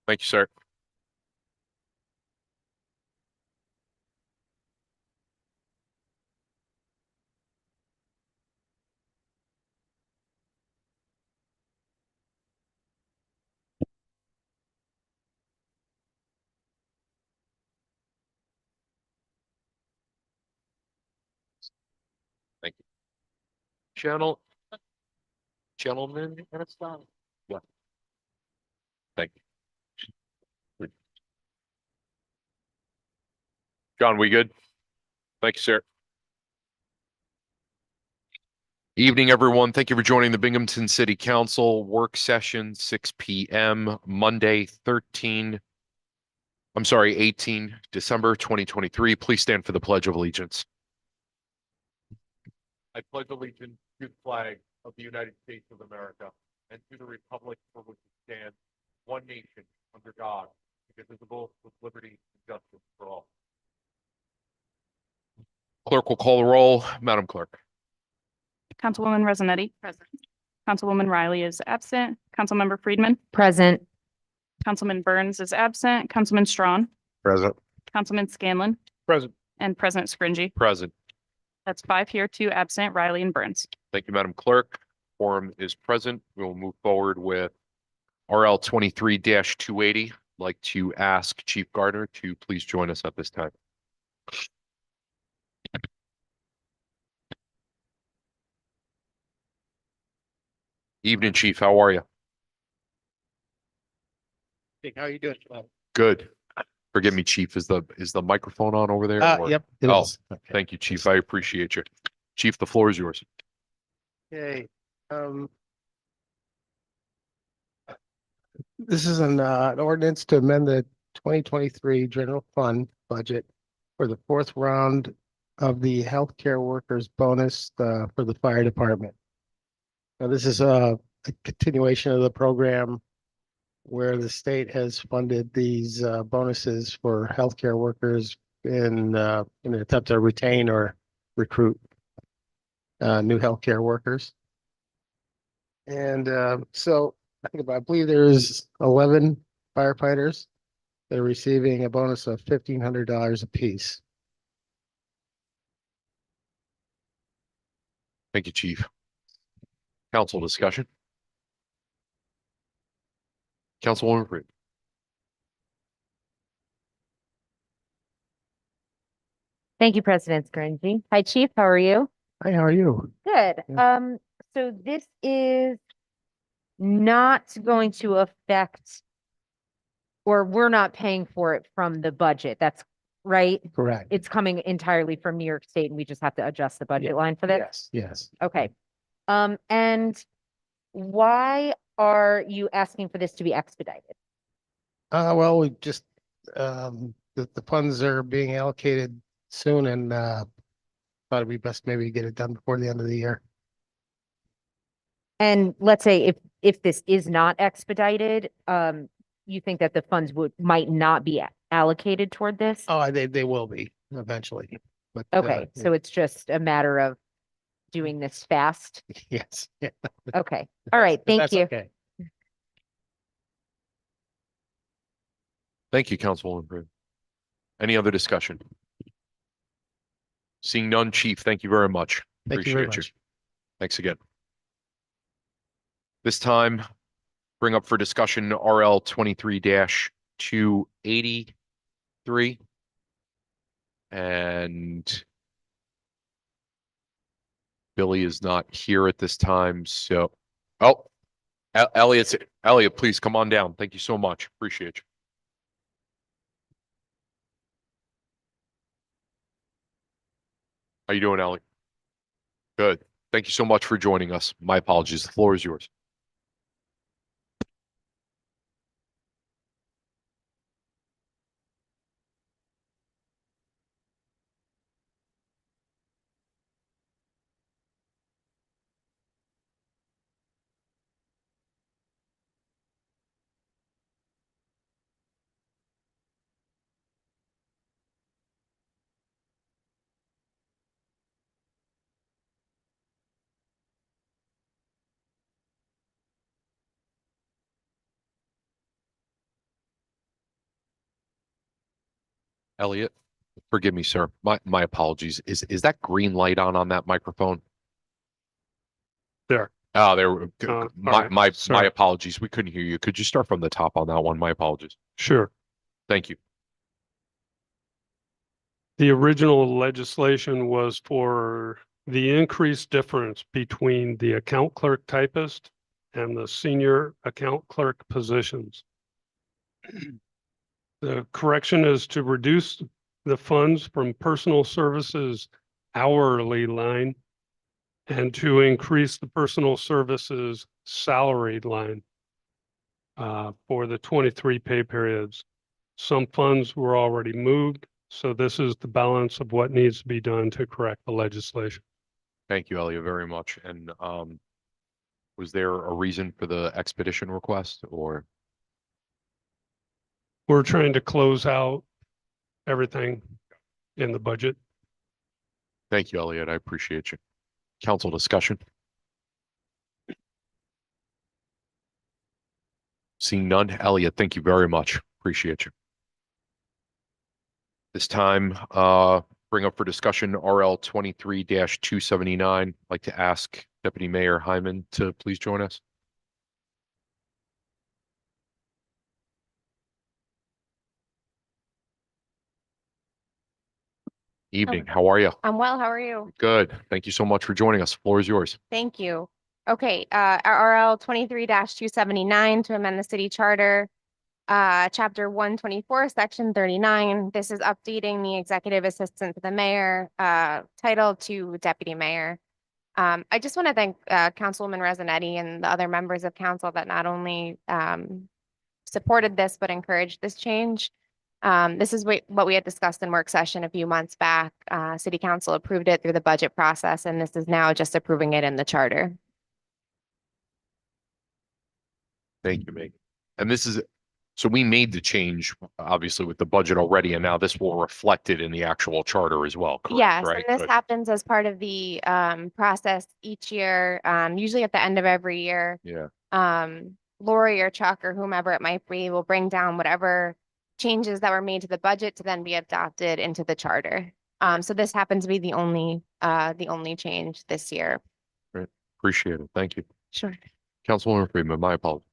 Thank you, sir. Thank you. Channel, gentlemen, and it's done. Yeah, thank you. John, we good? Thank you, sir. Evening, everyone. Thank you for joining the Binghamton City Council work session, 6 p.m., Monday, 18 December 2023. Please stand for the Pledge of Allegiance. I pledge allegiance to the flag of the United States of America and to the republic for which it stands, one nation, under God, indivisible, with liberty and justice for all. Clerk will call the roll. Madam Clerk. Councilwoman Resonetti. Present. Councilwoman Riley is absent. Councilmember Friedman. Present. Councilman Burns is absent. Councilman Strawn. Present. Councilman Scanlon. Present. And President Scringy. Present. That's 5 here, 2 absent, Riley and Burns. Thank you, Madam Clerk. Quorum is present. We will move forward with RL 23-280. I'd like to ask Chief Gardner to please join us at this time. Evening, Chief. How are you? How are you doing? Good. Forgive me, Chief. Is the microphone on over there? or- Yep. it Oh, is. Okay. Thank you, Chief. I appreciate you. Chief, the floor is yours. Okay. This is an ordinance to amend the 2023 general fund budget for the fourth round of the healthcare workers bonus for the fire department. Now, this is a continuation of the program where the state has funded these bonuses for healthcare workers in an attempt to retain or recruit new healthcare workers. And so I believe there's 11 firefighters that are receiving a bonus of $1,500 apiece. Thank you, Chief. Council discussion. Councilwoman Freed. Thank you, President Scringy. Hi, Chief. How are you? Hi, how are you? Good. Yeah. So this is not going to affect, or we're not paying for it from the budget. That's right. Correct. It's coming entirely from New York State, and we just have to adjust the budget Yeah. line for this. Yes, yes. Okay. And why are you asking for this to be expedited? Well, we just the funds are being allocated soon, and thought it'd be best maybe get it done before the end of the year. And let's say if this is not expedited, you think that the funds might not be allocated toward this? Oh, they will be eventually, but Okay, so it's just a matter of doing this fast. yes, yeah, Okay, all right, thank that's you. okay. Thank you, Councilwoman Freed. Any other discussion? Seeing none, Chief, thank you very much. Thank you very Appreciate much. Thanks again. This time, bring up for discussion RL 23-283. And Billy is not here at this time, so, oh, Elliot, please come on down. Thank you so much. Appreciate you. How you doing, Elliot? Good. Thank you so much for joining us. My apologies. The floor is yours. Elliot, forgive me, sir. My apologies. Is that green light on that microphone? There. Oh, there. all My right, my sorry. apologies. We couldn't hear you. Could you start from the top on that one? My apologies. Sure. Thank you. The original legislation was for the increased difference between the account clerk typist and the senior account clerk positions. The correction is to reduce the funds from personal services hourly line and to increase the personal services salaried line for the 23 pay periods. Some funds were already moved, so this is the balance of what needs to be done to correct the legislation. Thank you, Elliot, very much. And was there a reason for the expedition request or? We're trying to close out everything in the budget. Thank you, Elliot. I appreciate you. Council discussion. Seeing none, Elliot, thank you very much. Appreciate you. This time, bring up for discussion RL 23-279. I'd like to ask Deputy Mayor Hyman to please join us. Evening, how are you? I'm well. How are you? Good. Thank you so much for joining us. Floor is yours. Thank you. Okay, RL 23-279 to amend the city charter, chapter 124, section 39. This is updating the executive assistant to the mayor, title to deputy mayor. I just want to thank Councilwoman Rezanetti and the other members of council that not only supported this, but encouraged this change. This is what we had discussed in work session a few months back. City council approved it through the budget process, and this is now just approving it in the charter. Thank you, Megan. And this is, so we made the change, obviously, with the budget already, and now this will reflect it in the actual charter as well, correct? Yes, Right? and this Good. happens as part of the process each year, usually at the end of every year. Yeah, Lori or Chuck or whomever it might be will bring down whatever changes that were made to the budget to then be adopted into the charter. So this happens to be the only change this year. appreciate it. Thank you. Sure. Councilwoman Freeman, my apologies.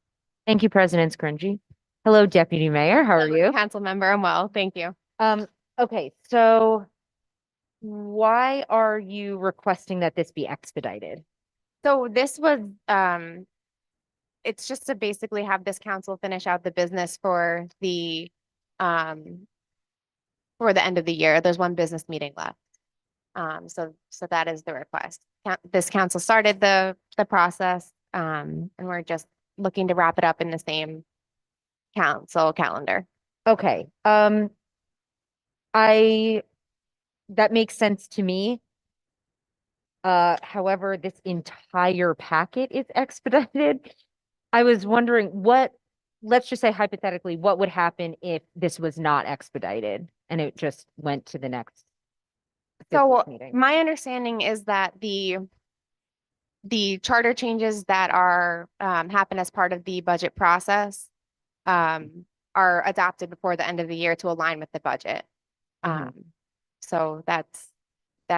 Thank you, President Scringy. Hello, Deputy Mayor. How are you? Council member, I'm well. Thank you. Okay, so why are you requesting that this be expedited? So this was, it's just to basically have this council finish out the business for the end of the year. There's one business meeting left. So that is the request. This council started the process, and we're just looking to wrap it up in the same council calendar. Okay, that makes sense to me. However, this entire packet is expedited. I was wondering let's just say hypothetically, what would happen if this was not expedited and it just went to the next So business meeting? my understanding is that the charter changes that are happen as part of the budget process are adopted before the end of the year to align with the budget. Mhm. So that's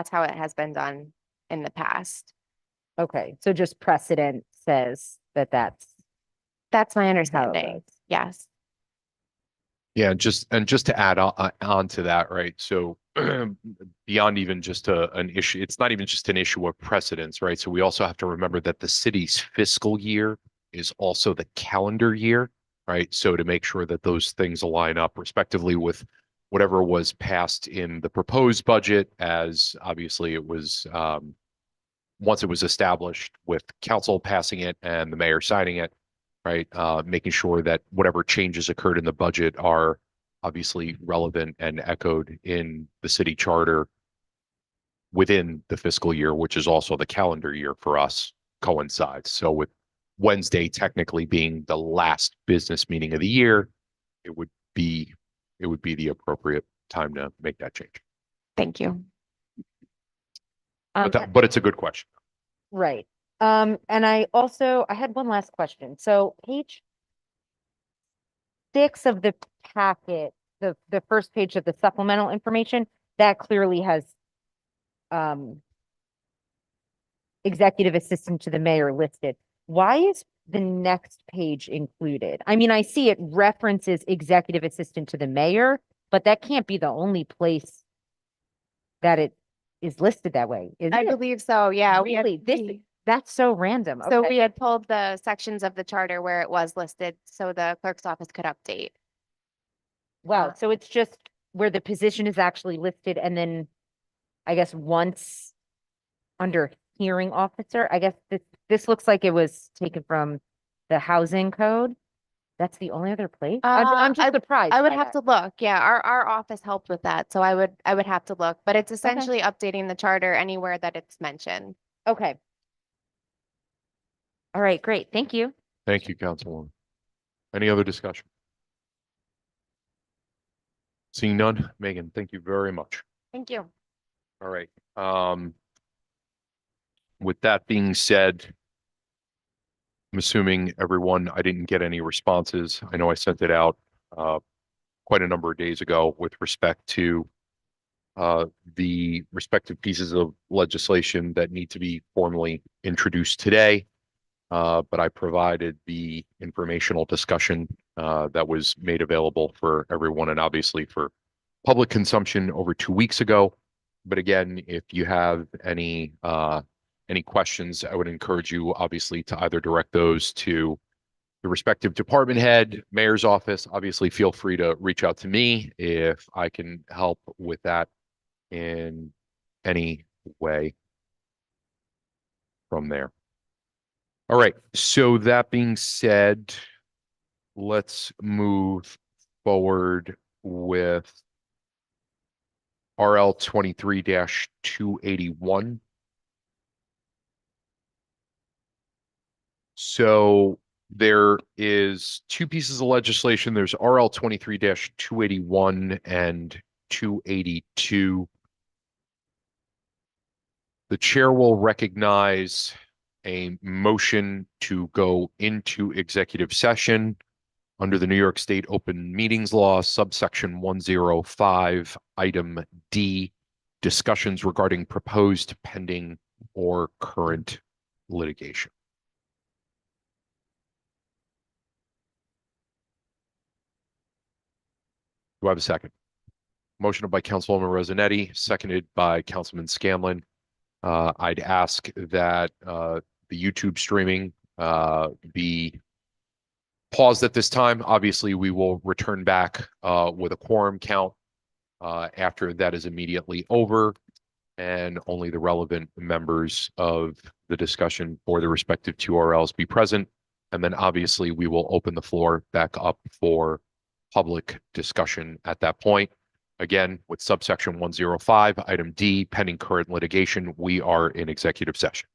how it has been done in the past. Okay, so just precedent says that that's That's my how it understanding. goes. Yes. Yeah, just to add on to that, right? So beyond even just an issue, it's not even just an issue of precedence, right? So we also have to remember that the city's fiscal year is also the calendar year, right? So to make sure that those things align up respectively with whatever was passed in the proposed budget, as obviously it was once it was established with council passing it and the mayor signing it, right? Making sure that whatever changes occurred in the budget are obviously relevant and echoed in the city charter within the fiscal year, which is also the calendar year for us, coincides. So with Wednesday technically being the last business meeting of the year, it would be the appropriate time to make that change. Thank you. But it's a good question. Right. And I had one last question. So page 6 of the packet the first page of the supplemental information, that clearly has executive assistant to the mayor listed. Why is the next page included? I mean, I see it references executive assistant to the mayor, but that can't be the only place that it is listed that way, is I it? believe so, yeah. we had- Really? we- That's so random. So Okay. we had pulled the sections of the charter where it was listed, so the clerk's office could update. Wow, so it's just where the position is actually listed and then I guess once under hearing officer, I guess this looks like it was taken from the housing code. That's the only other place? I'm just surprised. I would by have that. to look, yeah, our office helped with that, so I would have to look, but it's essentially updating the charter anywhere that it's mentioned. Okay. All right, great. Thank you. Thank you, Councilwoman. Any other discussion? Seeing none, Megan, thank you very much. Thank you. All right. With that being said, I'm assuming everyone, I didn't get any responses. I know I sent it out quite a number of days ago with respect to the respective pieces of legislation that need to be formally introduced today. But I provided the informational discussion that was made available for everyone and obviously for public consumption over 2 weeks ago. But again, if you have any questions, I would encourage you obviously to either direct those to the respective department head, mayor's office. Obviously, feel free to reach out to me if I can help with that in any way from there. All right, so that being said, let's move forward with RL 23-281. So there is two pieces of legislation. There's RL 23-281 and 282. The chair will recognize a motion to go into executive session under the New York State Open Meetings Law, subsection 105, item D, discussions regarding proposed, pending, or current litigation. Do I have a second? Motion by Councilwoman Rosinetti, seconded by Councilman Scanlon. I'd ask that the YouTube streaming be paused at this time. Obviously, we will return back with a quorum count after that is immediately over, and only the relevant members of the discussion for the respective two RLs be present. And then obviously we will open the floor back up for public discussion at that point. Again, with subsection 105, item D, pending current litigation, we are in executive session.